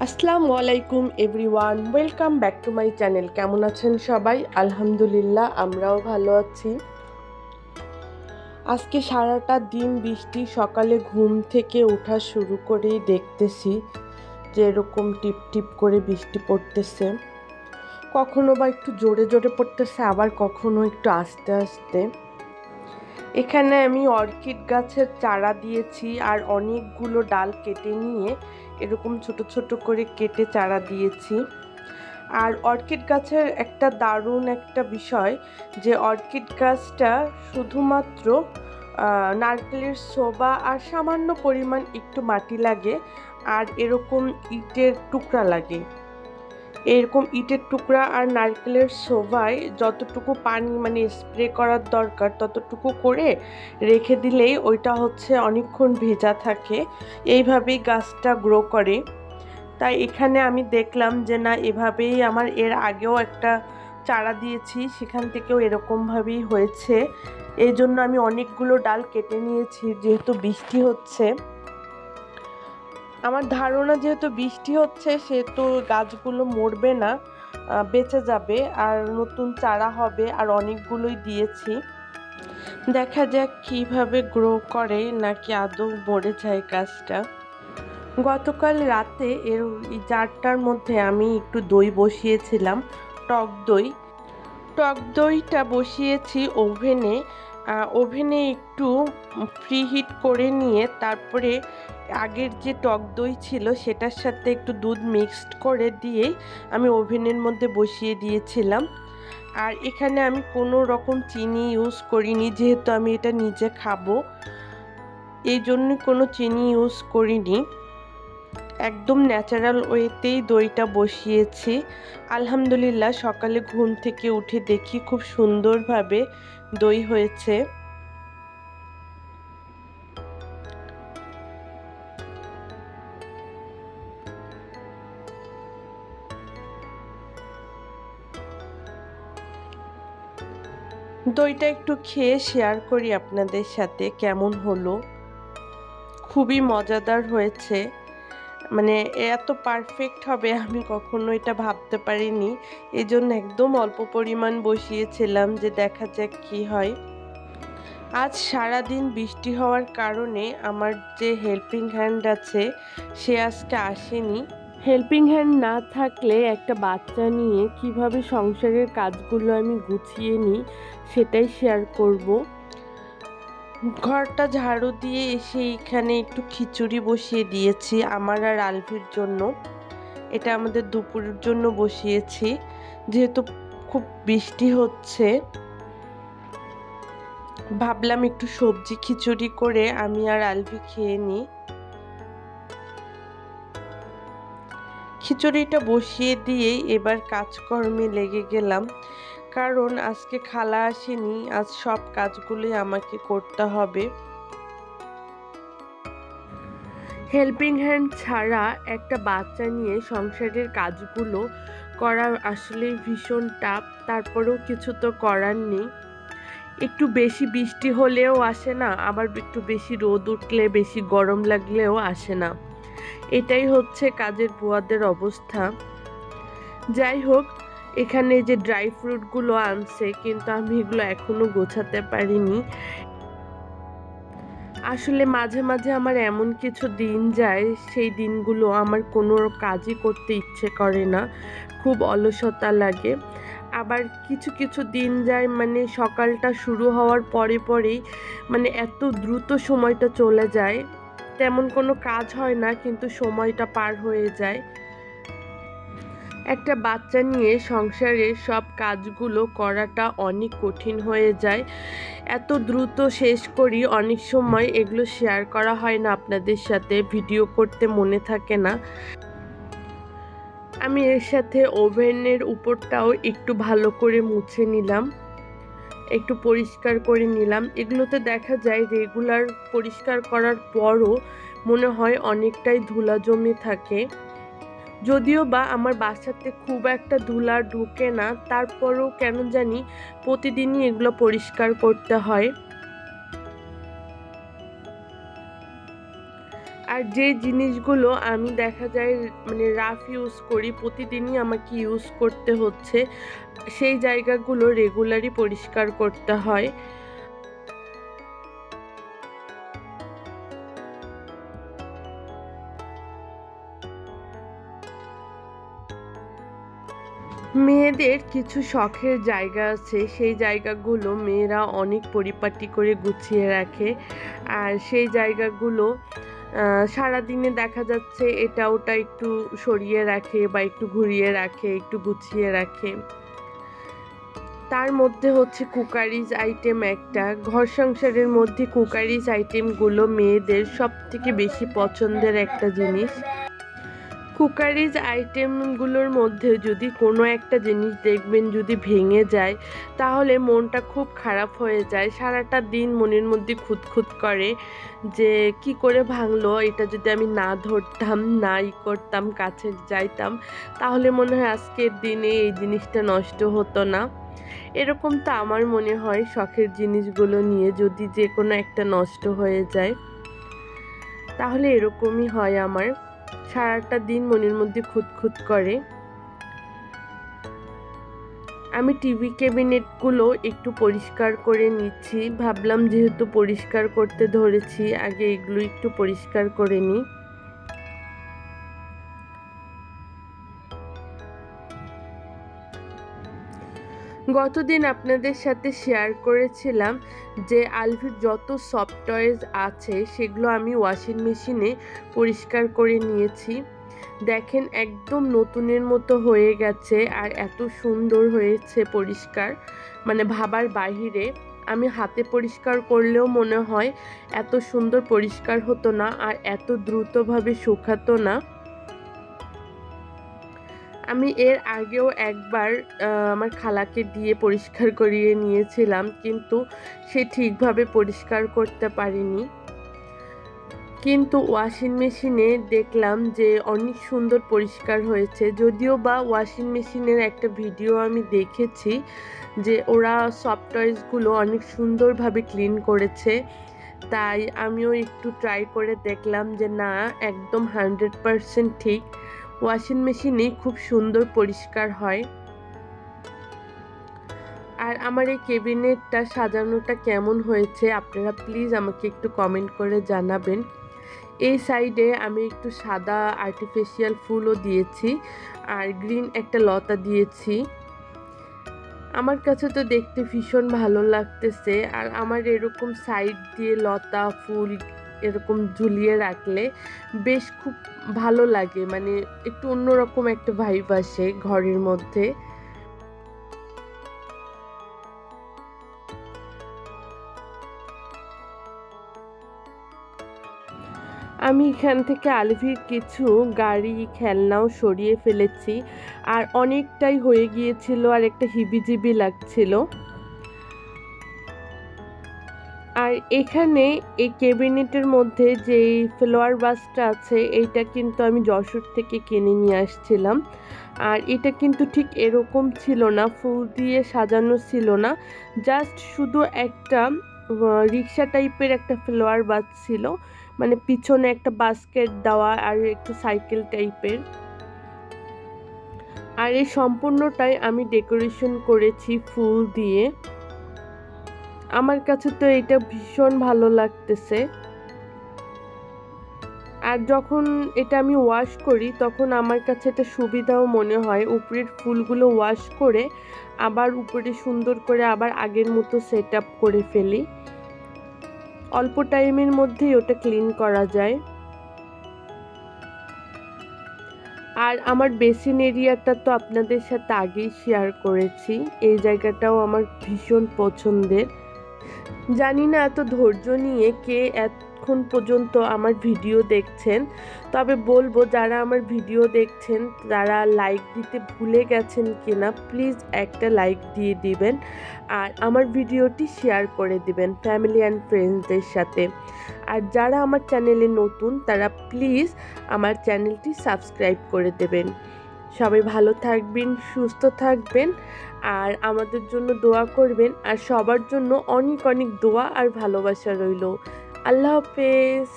আসসালামু আলাইকুম everyone, welcome back to my channel. কেমন আছেন সবাই? আলহামদুলিল্লাহ, আমরাও ভালো আছি। আজকে সারাটা দিন বৃষ্টি। সকালে ঘুম থেকে ওঠা শুরু করেই দেখতেছি যে এরকম টিপ টিপ করে বৃষ্টি পড়তেছে। কখনো বা একটু জোরে জোরে পড়তেছে, আবার কখনো একটু আস্তে আস্তে। এখানে আমি অর্কিড গাছের চারা দিয়েছি আর অনেকগুলো ডাল কেটে নিয়ে এরকম ছোট ছোট করে কেটে চারা দিয়েছি। আর অর্কিড গাছের একটা দারুণ একটা বিষয় যে অর্কিড গাছটা শুধুমাত্র নারকেলের ছোবা আর সামান্য পরিমাণ একটু মাটি লাগে আর এরকম ইটের টুকরা লাগে। এরকম ইটের টুকরা আর নারকেলের ছোবায় যতটুকু পানি স্প্রে করার দরকার ততটুকু করে রেখে দিলেই ওইটা অনেকক্ষণ ভেজা থাকে। এইভাবেই গাছটা গ্রো করে। তাই এখানে আমি দেখলাম যে না, এভাবেই আমার এর আগেও একটা চারা দিয়েছি, সেখান থেকেও এরকমভাবেই হয়েছে। এই জন্য আমি অনেকগুলো ডাল কেটে নিয়েছি। যেহেতু বৃষ্টি হচ্ছে, আমার ধারণা যেহেতু বৃষ্টি হচ্ছে সেহেতু গাছগুলো মরবে না, বেঁচে যাবে আর নতুন চারা হবে। আর অনেকগুলোই দিয়েছি, দেখা যাক কিভাবে গ্রো করে নাকি আদৌ মরে যায় গাছটা। গতকাল রাতে এই জারটার মধ্যে আমি একটু দই বসিয়েছিলাম, টক দই। টক দইটা বসিয়েছি ওভেনে। ওভেনে একটু প্রিহিট করে নিয়ে তারপরে আগের যে টক দই ছিল সেটার সাথে একটু দুধ মিক্সড করে দিয়েই আমি ওভেনের মধ্যে বসিয়ে দিয়েছিলাম। আর এখানে আমি কোনো রকম চিনি ইউজ করিনি, যেহেতু আমি এটা নিজে খাবো, এই জন্য কোনো চিনি ইউজ করিনি। একদম ন্যাচারাল ওয়েতেই দইটা বসিয়েছি। আলহামদুলিল্লাহ, সকালে ঘুম থেকে উঠে দেখি খুব সুন্দরভাবে দই হয়েছে। দইটা একটু খেয়ে শেয়ার করি আপনাদের সাথে কেমন হলো। খুবই মজাদার হয়েছে। এত পারফেক্ট হবে আমি কখনো এটা ভাবতে পারিনি। এই জন্য একদম অল্প পরিমাণ বসিয়েছিলাম যে দেখা যাক কি হয়। আজ সারাদিন বৃষ্টি হওয়ার কারণে আমার যে হেল্পিং হ্যান্ড আছে সে আজকে আসেনি। হেল্পিং হ্যান্ড না থাকলে একটা বাচ্চা নিয়ে কিভাবে সংসারের কাজগুলো আমি গুছিয়ে নিই সেটাই শেয়ার করব। ঘরটা ঝাড়ু দিয়ে এসে এখানে একটু খিচুড়ি বসিয়ে দিয়েছি আমার আর আলভির জন্য। এটা আমাদের দুপুরের জন্য বসিয়েছি, যেহেতু খুব বৃষ্টি হচ্ছে। ভাবলাম একটু সবজি খিচুড়ি করে আমি আর আলভি খেয়ে নিই। খিচুড়িটা বসিয়ে দিয়েই এবার কাজকর্মে লেগে গেলাম, কারণ আজকে খালা আসেনি। আজ সব কাজগুলোই আমাকে করতে হবে। হেল্পিং হ্যান্ড ছাড়া একটা বাচ্চা নিয়ে সংসারের কাজগুলো করা আসলে ভীষণ টাফ। তারপরেও কিছু তো করার নেই। একটু বেশি বৃষ্টি হলেও আসে না, আবার একটু বেশি রোদ উঠলে বেশি গরম লাগলেও আসে না। এটাই হচ্ছে কাজের বুয়াদের অবস্থা। যাই হোক, এখানে যে ড্রাই ফ্রুটগুলো আনছে, কিন্তু আমি এগুলো এখনো গোছাতে পারিনি। আসলে মাঝে মাঝে আমার এমন কিছু দিন যায়, সেই দিনগুলো আমার কোনো কাজই করতে ইচ্ছে করে না, খুব অলসতা লাগে। আবার কিছু কিছু দিন যায় সকালটা শুরু হওয়ার পরে পরেই এত দ্রুত সময়টা চলে যায়, তেমন কোনো কাজ হয় না কিন্তু সময়টা পার হয়ে যায়। একটা বাচ্চা নিয়ে সংসারের সব কাজগুলো করাটা অনেক কঠিন হয়ে যায়। এত দ্রুত শেষ করি, অনেক সময় এগুলো শেয়ার করা হয় না আপনাদের সাথে, ভিডিও করতে মনে থাকে না। আমি এর সাথে ওভেনের উপরটাও একটু ভালো করে মুছে নিলাম, একটু পরিষ্কার করে নিলাম। এগুলোতে দেখা যায় রেগুলার পরিষ্কার করার পরও মনে হয় অনেকটাই ধুলা জমে থাকে। যদিও বা আমার বাসাতে খুব একটা ধুলা ঢোকে না, তারপরেও কেন জানি প্রতিদিনই এগুলো পরিষ্কার করতে হয়। আর আর যে জিনিসগুলো আমি দেখা যায় মানে রাফ ইউজ করি, প্রতিদিনই আমাকে ইউজ করতে হচ্ছে, সেই জায়গাগুলো রেগুলারই পরিষ্কার করতে হয়। মেয়েদের কিছু শখের জায়গা আছে, সেই জায়গাগুলো মেয়েরা অনেক পরিপাটি করে গুছিয়ে রাখে। আর সেই জায়গাগুলো সারাদিনে দেখা যাচ্ছে এটা ওটা একটু সরিয়ে রাখে বা একটু ঘুরিয়ে রাখে, একটু গুছিয়ে রাখে। তার মধ্যে হচ্ছে কুকারিজ আইটেম একটা। ঘর সংসারের মধ্যে কুকারিজ আইটেমগুলো মেয়েদের সবথেকে বেশি পছন্দের একটা জিনিস। কুকারিজ আইটেমগুলোর মধ্যে যদি কোনো একটা জিনিস দেখবেন যদি ভেঙে যায়, তাহলে মনটা খুব খারাপ হয়ে যায়। সারাটা দিন মনের মধ্যে খুঁতখুত করে যে কি করে ভাঙলো, এটা যদি আমি না ধরতাম, নাই করতাম, কাছে যাইতাম, তাহলে মনে হয় আজকের দিনে এই জিনিসটা নষ্ট হতো না। এরকম তো আমার মনে হয় শখের জিনিসগুলো নিয়ে যদি যে কোনো একটা নষ্ট হয়ে যায়, তাহলে এরকমই হয় আমার। সারাটা দিন মনের মধ্যে খুঁতখুত করে। আমি টিভি ক্যাবিনেটগুলো একটু পরিষ্কার করে নিচ্ছি, ভাবলাম যেহেতু পরিষ্কার করতে ধরেছি আগে এগুলো একটু পরিষ্কার করে নিই। গতদিন আপনাদের সাথে শেয়ার করেছিলাম যে আলভির যত সফট টয়েজ আছে সেগুলো আমি ওয়াশিং মেশিনে পরিষ্কার করে নিয়েছি। দেখেন একদম নতুনের মতো হয়ে গেছে আর এত সুন্দর হয়েছে পরিষ্কার, মানে ভাবার বাহিরে। আমি হাতে পরিষ্কার করলেও মনে হয় এত সুন্দর পরিষ্কার হতো না আর এত দ্রুতভাবে শুকাতো না। আমি এর আগেও একবার আমার খালাকে দিয়ে পরিষ্কার করিয়ে নিয়েছিলাম, কিন্তু সে ঠিকভাবে পরিষ্কার করতে পারিনি। কিন্তু ওয়াশিং মেশিনে দেখলাম যে অনেক সুন্দর পরিষ্কার হয়েছে। যদিও বা ওয়াশিং মেশিনের একটা ভিডিও আমি দেখেছি যে ওরা সফট টয়েসগুলো অনেক সুন্দরভাবে ক্লিন করেছে, তাই আমিও একটু ট্রাই করে দেখলাম যে না, একদম 100% ঠিক, ওয়াশিং মেশিনে খুব সুন্দর পরিষ্কার হয়। আর আমার এই ক্যাবিনেটটা সাজানোটা কেমন হয়েছে আপনারা প্লিজ আমাকে একটু কমেন্ট করে জানাবেন। এই সাইডে আমি একটু সাদা আর্টিফিশিয়াল ফুলও দিয়েছি আর গ্রিন একটা লতা দিয়েছি। আমার কাছে তো দেখতে ভীষণ ভালো লাগতেছে। আর আমার এরকম সাইড দিয়ে লতা ফুল এরকম ঝুলিয়ে রাখলে বেশ খুব ভালো লাগে, মানে একটু অন্যরকম একটা ভাইব আসে ঘরের মধ্যে। আমি এখান থেকে আলভির কিছু গাড়ি খেলনাও সরিয়ে ফেলেছি, আর অনেকটাই হয়ে গিয়েছিল আর একটা হিবিজিবি লাগছিল। আর এখানে এই ক্যাবিনেটের মধ্যে যে ফ্লাওয়ার ভাসটা আছে এইটা কিন্তু আমি যশোর থেকে কিনে নিয়ে আসছিলাম। আর এটা কিন্তু ঠিক এরকম ছিল না, ফুল দিয়ে সাজানো ছিল না, জাস্ট শুধু একটা রিক্সা টাইপের একটা ফ্লাওয়ার ভাস ছিল, মানে পিছনে একটা বাস্কেট দেওয়া আর একটু সাইকেল টাইপের। আর এই সম্পূর্ণটাই আমি ডেকোরেশন করেছি ফুল দিয়ে। আমার কাছে তো এটা ভীষণ ভালো লাগতেছে। আর যখন এটা আমি ওয়াশ করি তখন আমার কাছে এটা সুবিধাও মনে হয়, উপরের ফুলগুলো ওয়াশ করে আবার উপরে সুন্দর করে আবার আগের মতো সেট আপ করে ফেলি, অল্প টাইমের মধ্যেই ওটা ক্লিন করা যায়। আর আমার বেসিন এরিয়াটা তো আপনাদের সাথে আগেই শেয়ার করেছি, এই জায়গাটাও আমার ভীষণ পছন্দের। জানি না এত ধৈর্য নিয়ে কে এখন পর্যন্ত আমার ভিডিও দেখছেন, তবে বলবো যারা আমার ভিডিও দেখছেন তারা লাইক দিতে ভুলে গেছেন কিনা প্লিজ একটা লাইক দিয়ে দিবেন, আর আমার ভিডিওটি শেয়ার করে দিবেন ফ্যামিলি অ্যান্ড ফ্রেন্ডসদের সাথে। আর যারা আমার চ্যানেলে নতুন তারা প্লিজ আমার চ্যানেলটি সাবস্ক্রাইব করে দেবেন। সবাই ভালো থাকবেন, সুস্থ থাকবেন, আর আমাদের জন্য দোয়া করবেন। আর সবার জন্য অনেক অনেক দোয়া আর ভালোবাসা রইল। আল্লাহ হাফেজ।